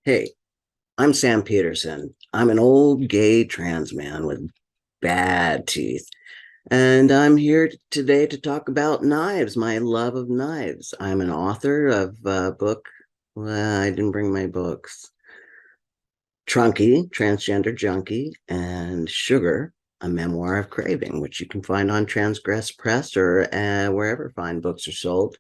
Hey, I'm Sam Peterson. I'm an old gay trans man with bad teeth, and I'm here today to talk about knives, my love of knives. I'm an author of a book. Well, I didn't bring my books. Trunky, Transgender Junkie, and Sugar, a memoir of craving, which you can find on Transgress Press or wherever fine books are sold.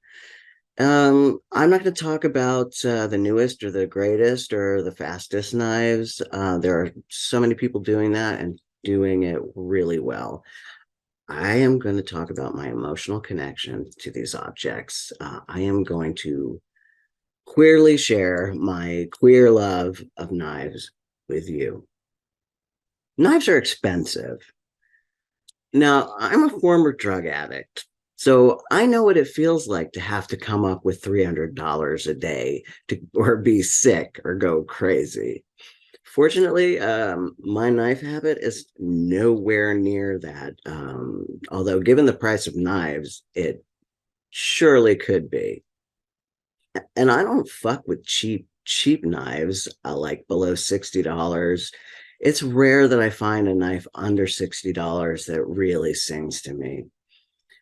I'm not going to talk about the newest or the greatest or the fastest knives. There are so many people doing that and doing it really well. I am going to talk about my emotional connection to these objects. I am going to queerly share my queer love of knives with you. Knives are expensive. Now, I'm a former drug addict, so I know what it feels like to have to come up with $300 a day to or be sick or go crazy. Fortunately, my knife habit is nowhere near that. Although, given the price of knives, it surely could be. And I don't fuck with cheap knives like below $60. It's rare that I find a knife under $60 that really sings to me.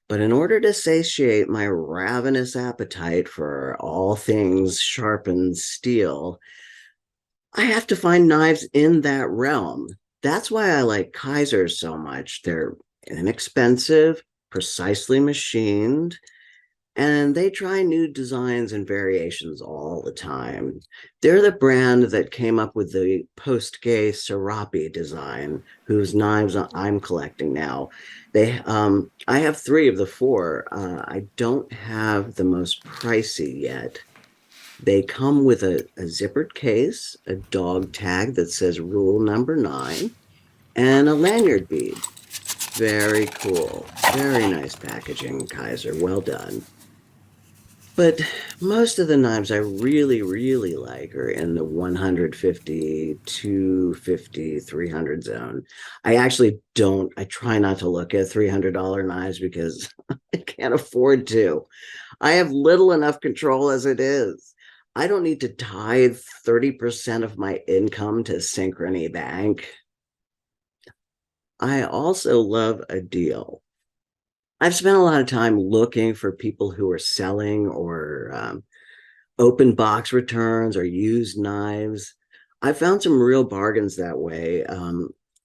But in order to satiate my ravenous appetite for all things sharpened steel, I have to find knives in that realm. That's why I like Kaisers so much. They're inexpensive, precisely machined, and they try new designs and variations all the time. They're the brand that came up with the post-gay Serape design, whose knives I'm collecting now. I have three of the four. I don't have the most pricey yet. They come with a zippered case, a dog tag that says rule number 9, and a lanyard bead. Very cool. Very nice packaging, Kaiser. Well done. But most of the knives I really like are in the 150, 250, 300 zone. I try not to look at $300 knives because I can't afford to. I have little enough control as it is. I don't need to tithe 30% of my income to Synchrony Bank. I also love a deal. I've spent a lot of time looking for people who are selling or open box returns or used knives. I found some real bargains that way.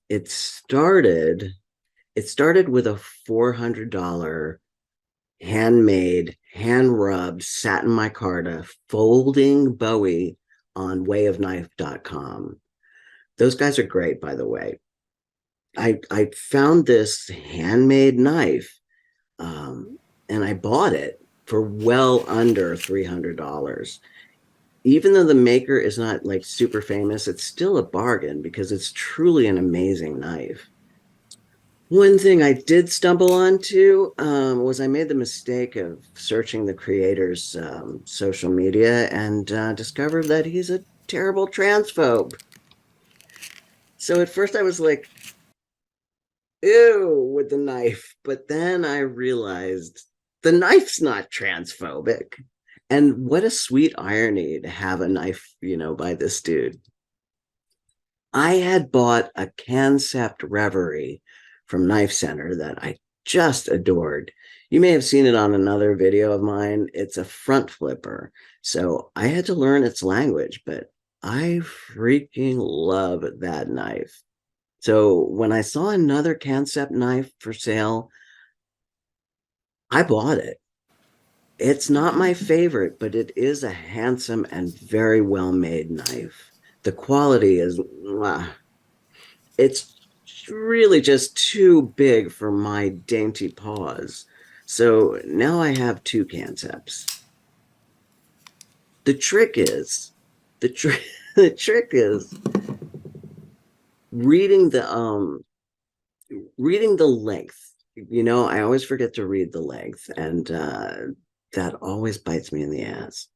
It started it started with a $400 handmade, hand rubbed satin micarta folding Bowie on wayofknife.com. Those guys are great, by the way. I found this handmade knife, and I bought it for well under $300. Even though the maker is not like super famous, it's still a bargain because it's truly an amazing knife. One thing I did stumble onto was I made the mistake of searching the creator's social media and discovered that he's a terrible transphobe. So at first I was like, ew, with the knife. But then I realized the knife's not transphobic. And what a sweet irony to have a knife, by this dude. I had bought a Concept Reverie from Knife Center that I just adored. You may have seen it on another video of mine. It's a front flipper. So I had to learn its language, but I freaking love that knife. So when I saw another Concept knife for sale, I bought it. It's not my favorite, but it is a handsome and very well made knife. The quality is, it's really just too big for my dainty paws. So now I have two Concepts. The trick is, the trick, the trick is reading the length. I always forget to read the length, and that always bites me in the ass.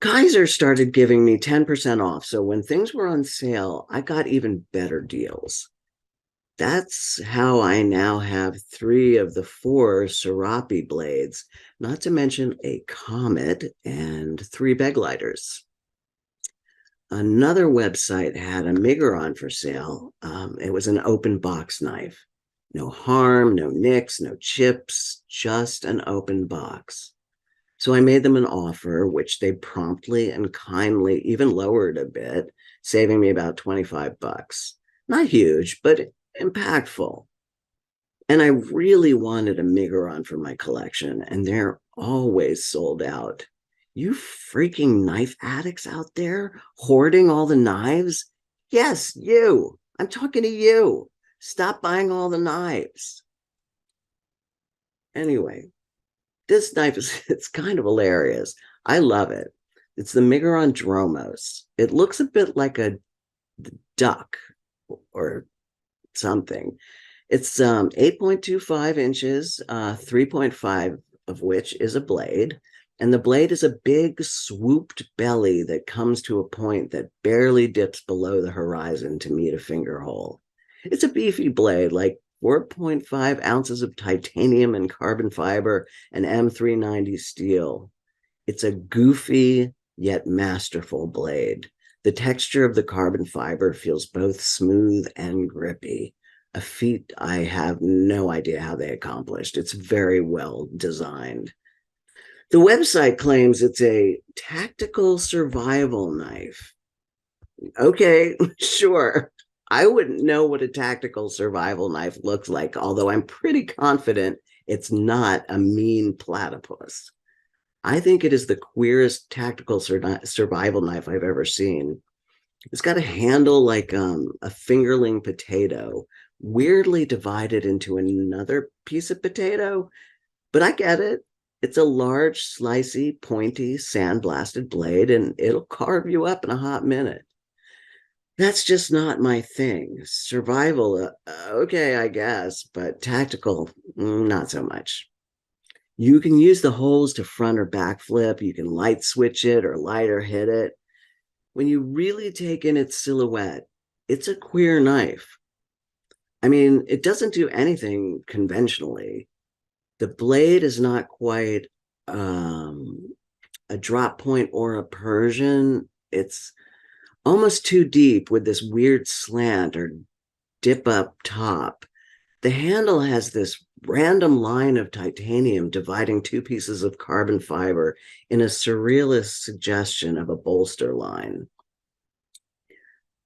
Kaiser started giving me 10% off. So when things were on sale, I got even better deals. That's how I now have three of the four Serape blades, not to mention a Comet and three beg lighters. Another website had a Miguron for sale. It was an open box knife. No harm, no nicks, no chips, just an open box. So I made them an offer, which they promptly and kindly even lowered a bit, saving me about 25 bucks. Not huge, but impactful. And I really wanted a Miguron for my collection, and they're always sold out. You freaking knife addicts out there hoarding all the knives? Yes, you. I'm talking to you. Stop buying all the knives. Anyway, this knife is it's kind of hilarious. I love it. It's the Miguron Dromos. It looks a bit like a duck or something. It's 8.25 inches, 3.5 of which is a blade. And the blade is a big swooped belly that comes to a point that barely dips below the horizon to meet a finger hole. It's a beefy blade, like 4.5 ounces of titanium and carbon fiber and M390 steel. It's a goofy yet masterful blade. The texture of the carbon fiber feels both smooth and grippy, a feat I have no idea how they accomplished. It's very well designed. The website claims it's a tactical survival knife. Okay, sure. I wouldn't know what a tactical survival knife looks like, although I'm pretty confident it's not a mean platypus. I think it is the queerest tactical survival knife I've ever seen. It's got a handle like a fingerling potato, weirdly divided into another piece of potato, but I get it. It's a large, slicey, pointy, sandblasted blade, and it'll carve you up in a hot minute. That's just not my thing. Survival, okay, I guess, but tactical, not so much. You can use the holes to front or back flip. You can light switch it or light or hit it. When you really take in its silhouette, it's a queer knife. I mean, it doesn't do anything conventionally. The blade is not quite a drop point or a Persian. It's almost too deep with this weird slant or dip up top. The handle has this random line of titanium dividing two pieces of carbon fiber in a surrealist suggestion of a bolster line.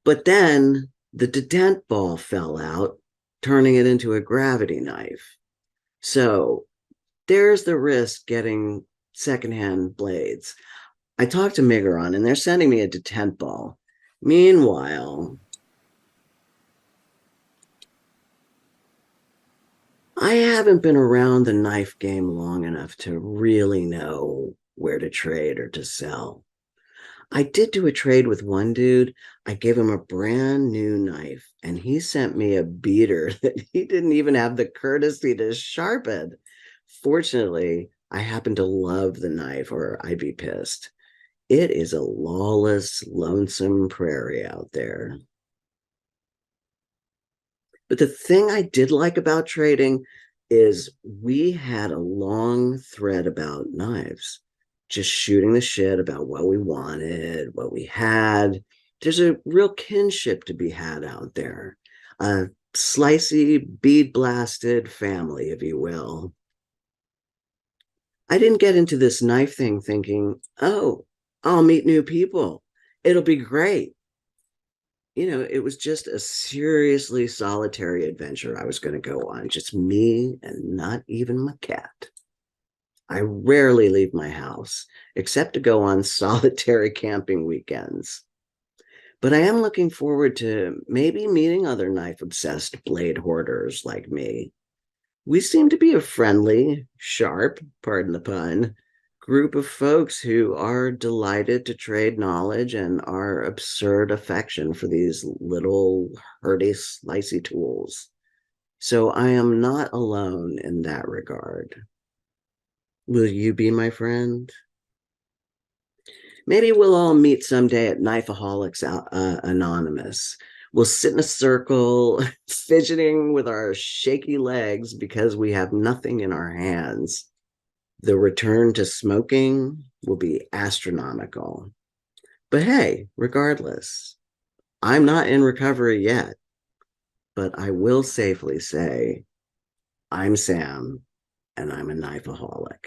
But then the detent ball fell out, turning it into a gravity knife. So there's the risk getting secondhand blades. I talked to Miguron and they're sending me a detent ball. Meanwhile, I haven't been around the knife game long enough to really know where to trade or to sell. I did do a trade with one dude. I gave him a brand new knife, and he sent me a beater that he didn't even have the courtesy to sharpen. Fortunately, I happen to love the knife, or I'd be pissed. It is a lawless, lonesome prairie out there. But the thing I did like about trading is we had a long thread about knives, just shooting the shit about what we wanted, what we had. There's a real kinship to be had out there, a slicey, bead blasted family, if you will. I didn't get into this knife thing thinking, oh, I'll meet new people. It'll be great. It was just a seriously solitary adventure I was going to go on, just me and not even my cat. I rarely leave my house, except to go on solitary camping weekends. But I am looking forward to maybe meeting other knife-obsessed blade hoarders like me. We seem to be a friendly, sharp, pardon the pun, group of folks who are delighted to trade knowledge and our absurd affection for these little herdy slicey tools. So I am not alone in that regard. Will you be my friend? Maybe we'll all meet someday at Knifeaholics Anonymous. We'll sit in a circle, fidgeting with our shaky legs because we have nothing in our hands. The return to smoking will be astronomical. But hey, regardless, I'm not in recovery yet, but I will safely say I'm Sam and I'm a knifeaholic.